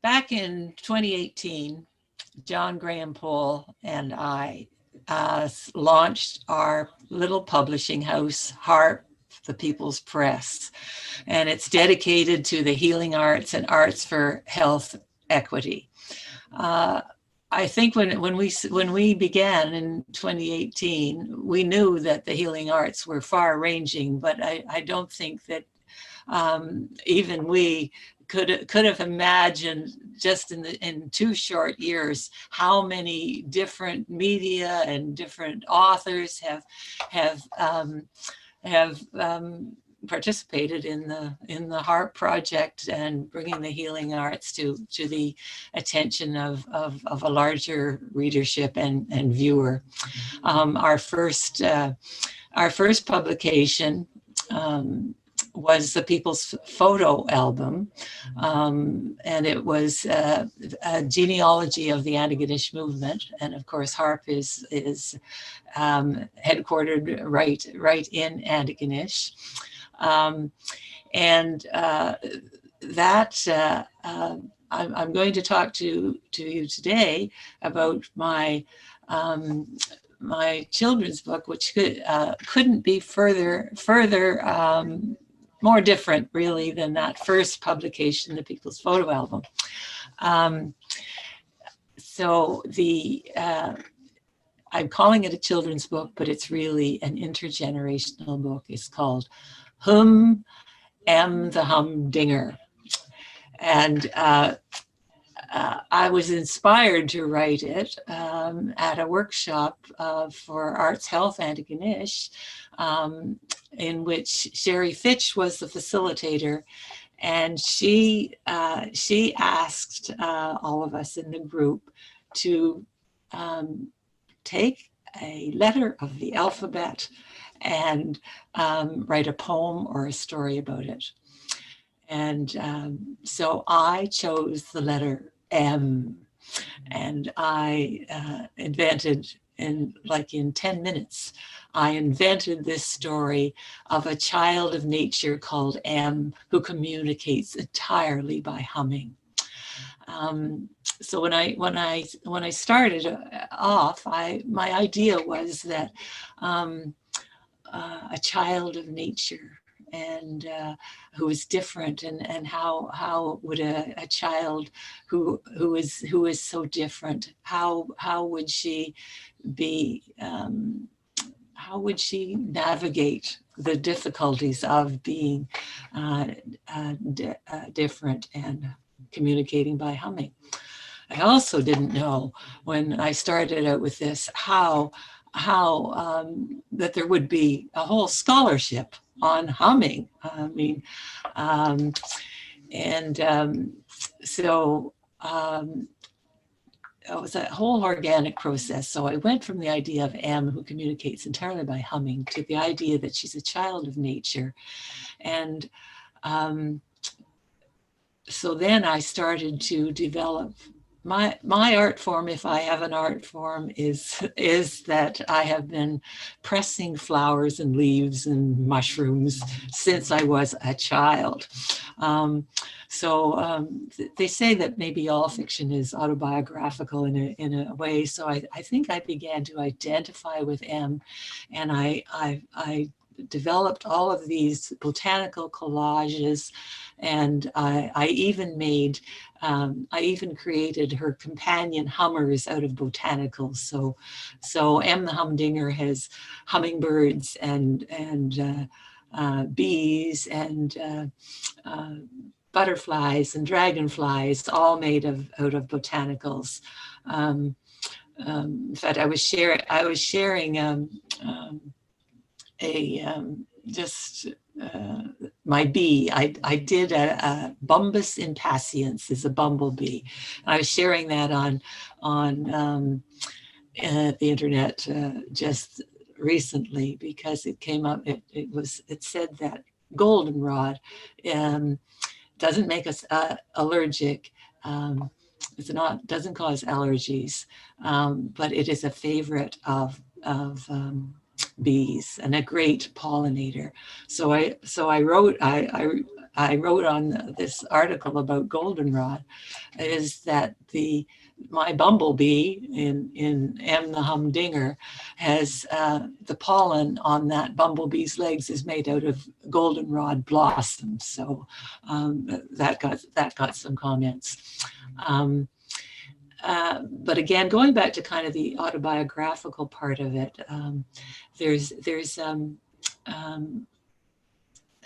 Back in 2018, John Graham Poole and I launched our little publishing house, Harp, the People's Press, and it's dedicated to the healing arts and arts for health equity. I think when we began in 2018, we knew that the healing arts were far-ranging, but I don't think that even we could have imagined just in 2 short years how many different media and different authors have participated in the HARP project and bringing the healing arts to the attention of a larger readership and viewer. Our first publication was the People's Photo Album, and it was a genealogy of the Antigonish movement. And of course, HARP is headquartered right in Antigonish. I'm going to talk to you today about my my children's book, which couldn't be more different, really, than that first publication, the People's Photo Album. I'm calling it a children's book, but it's really an intergenerational book. It's called Hmmm, the Humdinger. And I was inspired to write it at a workshop for Arts Health Antigonish, in which Sherry Fitch was the facilitator, and she asked all of us in the group to take a letter of the alphabet and write a poem or a story about it. And so I chose the letter M, and I invented, in 10 minutes, I invented this story of a child of nature called M who communicates entirely by humming. So when I started off, my idea was that a child of nature, and who is different, and how would a child who is so different, how would she be, how would she navigate the difficulties of being different and communicating by humming? I also didn't know, when I started out with this, how that there would be a whole scholarship on humming. I mean, so it was a whole organic process. So I went from the idea of M, who communicates entirely by humming, to the idea that she's a child of nature. And so then I started to develop my art form, if I have an art form, is that I have been pressing flowers and leaves and mushrooms since I was a child. They say that maybe all fiction is autobiographical in a way. So I think I began to identify with M, and I developed all of these botanical collages, and I even made, I even created her companion hummers out of botanicals. So M the Humdinger has hummingbirds and bees and butterflies and dragonflies, all made out of botanicals. In fact, I was sharing my bee. I did a Bombus impaciens, is a bumblebee. I was sharing that on the internet just recently, because it came up. It said that goldenrod doesn't make us allergic. Doesn't cause allergies, but it is a favorite of bees and a great pollinator. So I I wrote on this article about goldenrod is that my bumblebee in M. the Humdinger has the pollen on that bumblebee's legs is made out of goldenrod blossoms. So that got some comments. But again, going back to kind of the autobiographical part of it, there's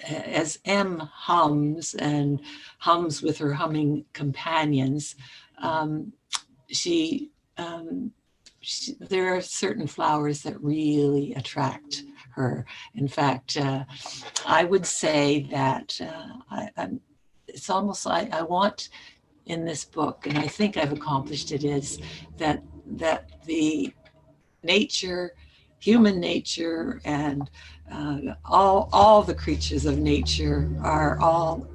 as M hums and hums with her humming companions, there are certain flowers that really attract her. In fact, I would say that it's almost like I want in this book, and I think I've accomplished it, is that the nature, human nature, and all the creatures of nature are all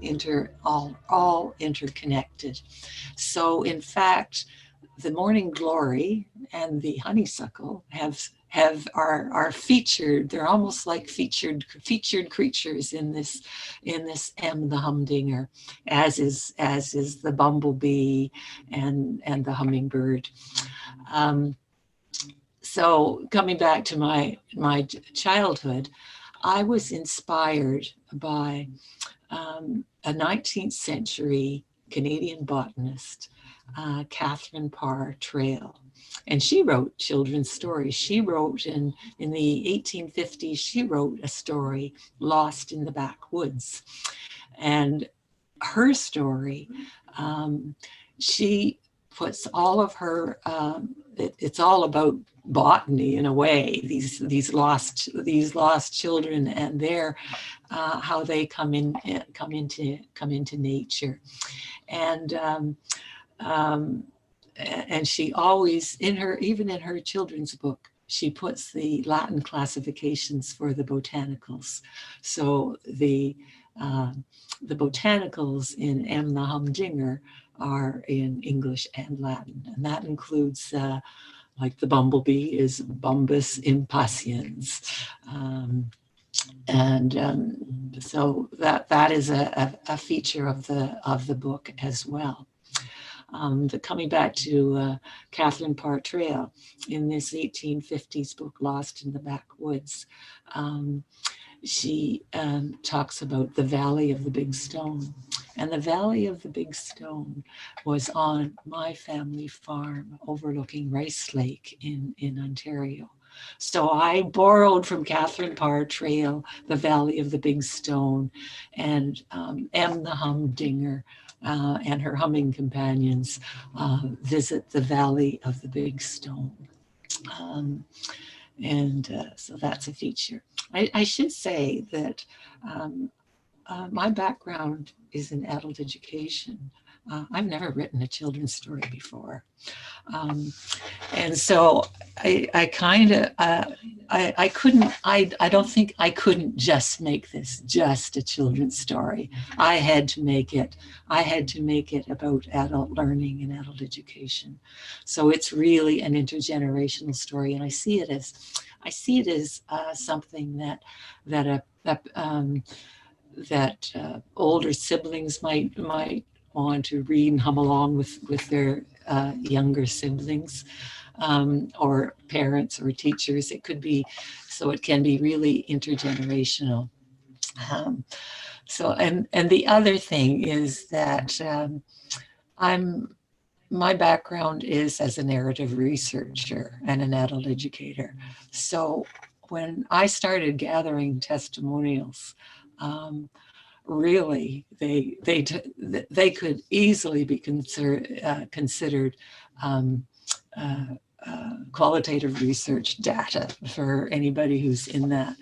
interconnected. So in fact, the morning glory and the honeysuckle are featured. They're almost like featured creatures in this M. the Humdinger, as is the bumblebee and the hummingbird. So coming back to my childhood, I was inspired by a 19th century Canadian botanist, Catherine Parr Traill. And she wrote children's stories. She wrote in the 1850s, she wrote a story, Lost in the Backwoods. And her story, she puts all of her, it's all about botany in a way, these lost children and their how they come into nature. And she always, even in her children's book, she puts the Latin classifications for the botanicals. So the botanicals in M. the Humdinger are in English and Latin, and that includes like the bumblebee is Bombus impatiens. So that is a feature of the book as well. Coming back to Catherine Parr Traill, in this 1850s book, Lost in the Backwoods, she talks about the Valley of the Big Stone. And the Valley of the Big Stone was on my family farm overlooking Rice Lake in Ontario. So I borrowed from Catherine Parr Traill the Valley of the Big Stone, and M. the Humdinger and her humming companions visit the Valley of the Big Stone. So that's a feature. I should say that my background is in adult education. I've never written a children's story before. And so I kind of, I don't think I couldn't just make this just a children's story. I had to make it about adult learning and adult education. So it's really an intergenerational story. And I see it as something that older siblings might want to read and hum along with their younger siblings, or parents or teachers. It could be, so it can be really intergenerational. And the other thing is that my background is as a narrative researcher and an adult educator. So when I started gathering testimonials, really, they could easily be considered qualitative research data for anybody who's in that.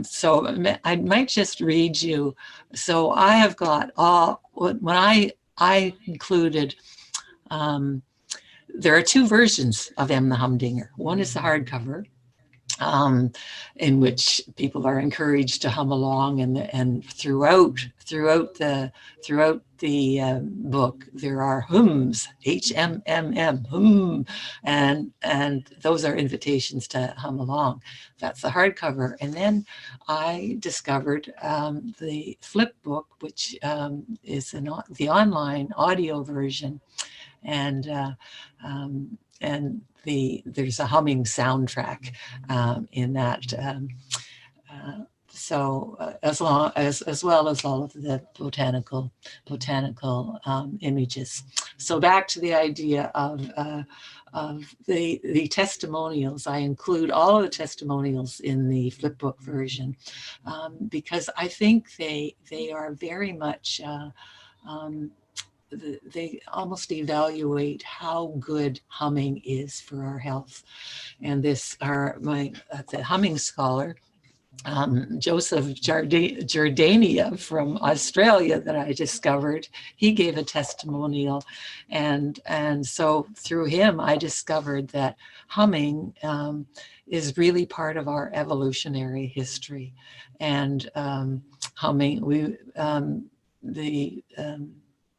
So I might just read you. So I have got when I included, there are two versions of M. the Humdinger. One is the hardcover, um, in which people are encouraged to hum along, and throughout the book there are hums, HMMM, hum, and those are invitations to hum along. That's the hardcover. And then I discovered the flip book, which is the online audio version, and there's a humming soundtrack in that. As well as all of the botanical images. So back to the idea of the testimonials. I include all of the testimonials in the flipbook version because I think they are very much they almost evaluate how good humming is for our health. And the humming scholar, Joseph Jordania from Australia, that I discovered, he gave a testimonial. And so through him, I discovered that humming is really part of our evolutionary history. And humming,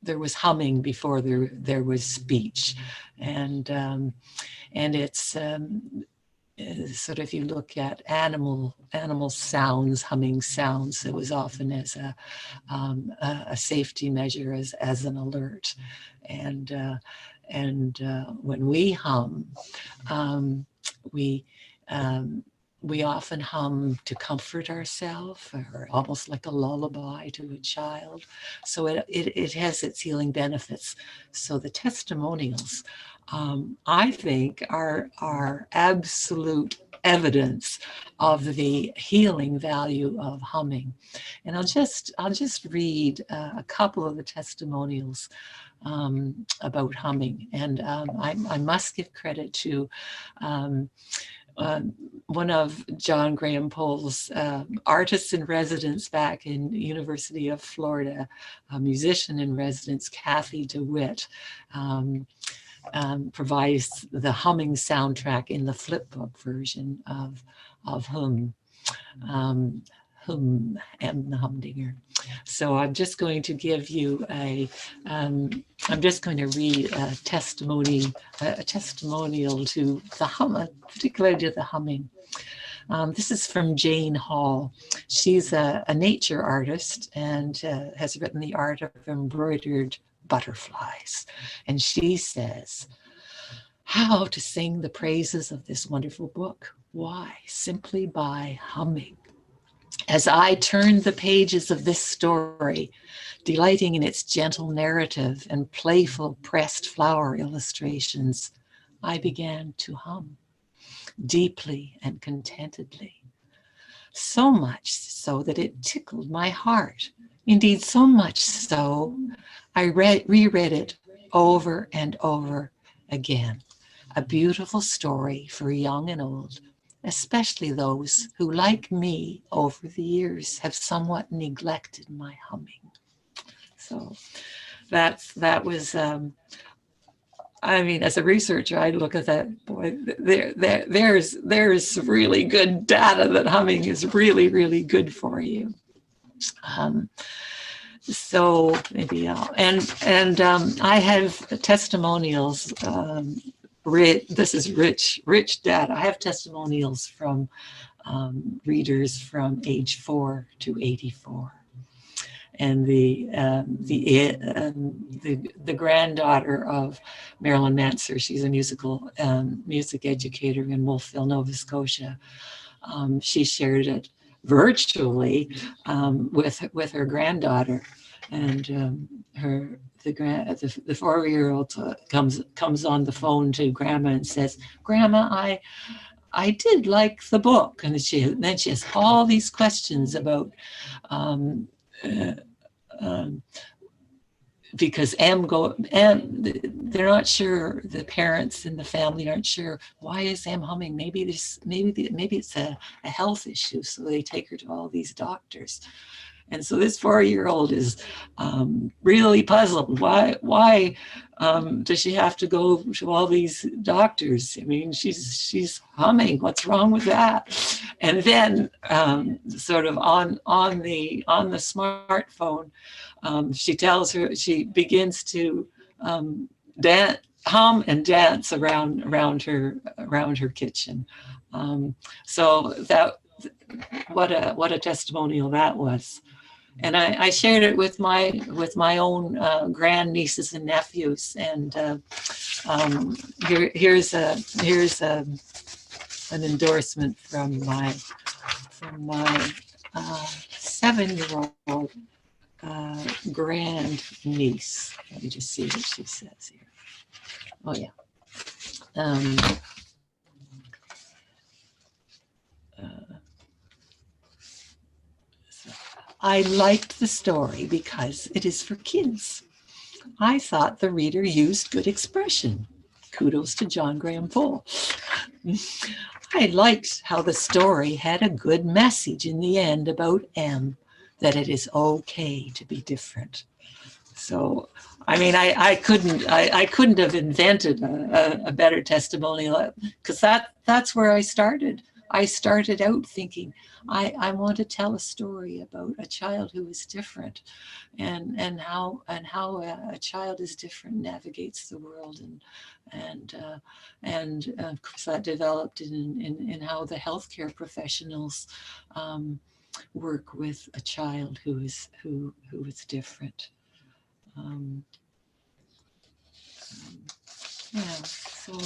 there was humming before there was speech. And it's sort of, you look at animal sounds, humming sounds, it was often as a safety measure, as an alert. And when we hum, we often hum to comfort ourselves, or almost like a lullaby to a child. So it has its healing benefits. So the testimonials, I think, are absolute evidence of the healing value of humming. And I'll just read a couple of the testimonials about humming. And I must give credit to one of John Graham Pohl's artists in residence back in University of Florida, a musician in residence, Kathy DeWitt, provides the humming soundtrack in the flipbook version of Hmmm, Hmmm, and the Humdinger. So I'm just going to give you I'm just going to read a testimonial to the hum, particularly to the humming. This is from Jane Hall. She's a nature artist and has written The Art of Embroidered Butterflies. And she says, how to sing the praises of this wonderful book? Why? Simply by humming. As I turned the pages of this story, delighting in its gentle narrative and playful pressed flower illustrations, I began to hum deeply and contentedly. So much so that it tickled my heart. Indeed, so much so, I reread it over and over again. A beautiful story for young and old, especially those who, like me, over the years have somewhat neglected my humming. So that was, I mean, as a researcher, I look at that, boy, there's really good data that humming is really, really good for you. So maybe I have testimonials. This is rich data. I have testimonials from readers from age 4 to 84. And the granddaughter of Marilyn Manser, she's a music educator in Wolfville, Nova Scotia. She shared it virtually with her granddaughter, and the 4-year-old comes on the phone to Grandma and says, "Grandma, I did like the book," and then she has all these questions about. Because they're not sure, the parents and the family aren't sure, why is Em humming? Maybe it's a health issue. So they take her to all these doctors. And so this 4-year-old is really puzzled. Why Does she have to go to all these doctors? I mean, she's humming. What's wrong with that? And then sort of on the smartphone, she begins to dance, hum and dance around her kitchen. So that what a testimonial that was. And I shared it with my own grandnieces and nephews. And here's an endorsement from my 7-year-old grand niece. Let me just see what she says here. Oh yeah. I liked the story because it is for kids. I thought the reader used good expression. Kudos to John Graham Poole. I liked how the story had a good message in the end about M, that it is okay to be different. So, I mean, I couldn't have invented a better testimonial, because that's where I started. I started out thinking, I want to tell a story about a child who is different, and how a child is different navigates the world, and of course that developed in how the healthcare professionals work with a child who is different. Yeah, so,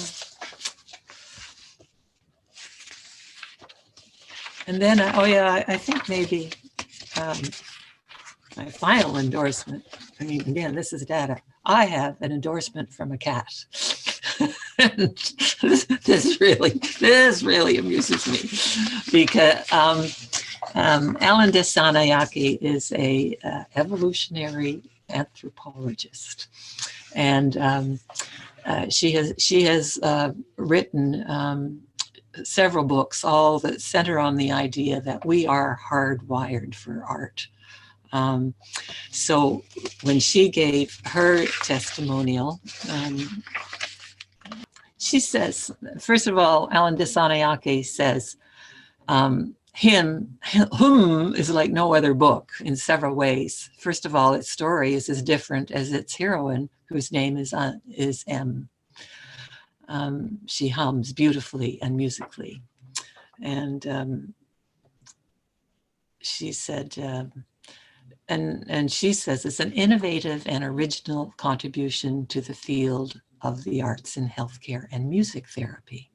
and then I think maybe my final endorsement. I mean, again, this is data. I have an endorsement from a cat. this really amuses me, because Ellen Desanayake is a evolutionary anthropologist, and she has written several books, all that center on the idea that we are hardwired for art. So when she gave her testimonial, she says, first of all, Ellen Desanayake says, Hmmm is like no other book in several ways. First of all, its story is as different as its heroine, whose name is M. She hums beautifully and musically. And she said, and she says it's an innovative and original contribution to the field of the arts in healthcare and music therapy.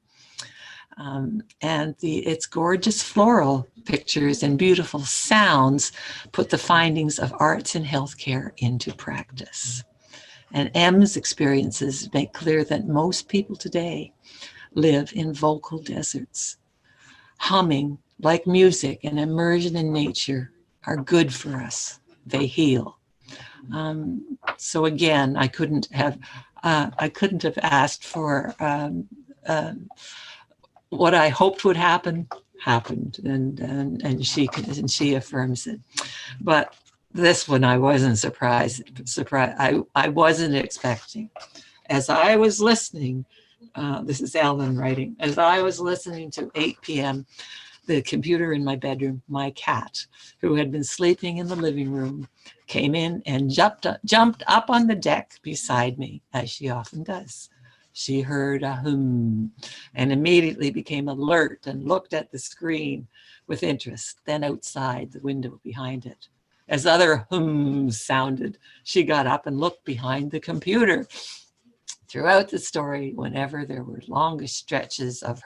And its gorgeous floral pictures and beautiful sounds put the findings of arts in healthcare into practice. And M's experiences make clear that most people today live in vocal deserts. Humming, like music and immersion in nature, are good for us. They heal. So again, I couldn't have asked for what I hoped would happen happened, and she affirms it. But this one I wasn't surprised. I wasn't expecting. As I was listening, this is Ellen writing, as I was listening to 8 p.m., the computer in my bedroom, my cat, who had been sleeping in the living room, came in and jumped up on the deck beside me, as she often does. She heard a hum and immediately became alert and looked at the screen with interest, then outside the window behind it. As other hums sounded, she got up and looked behind the computer. Throughout the story, whenever there were longest stretches of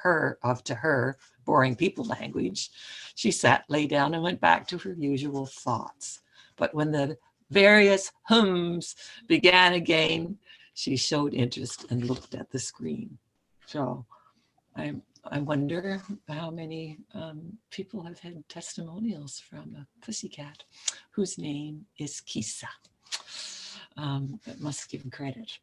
to her, boring people language, she sat, lay down, and went back to her usual thoughts. But when the various hums began again, she showed interest and looked at the screen. So I wonder how many people have had testimonials from a pussycat whose name is Kisa. That must give him credit.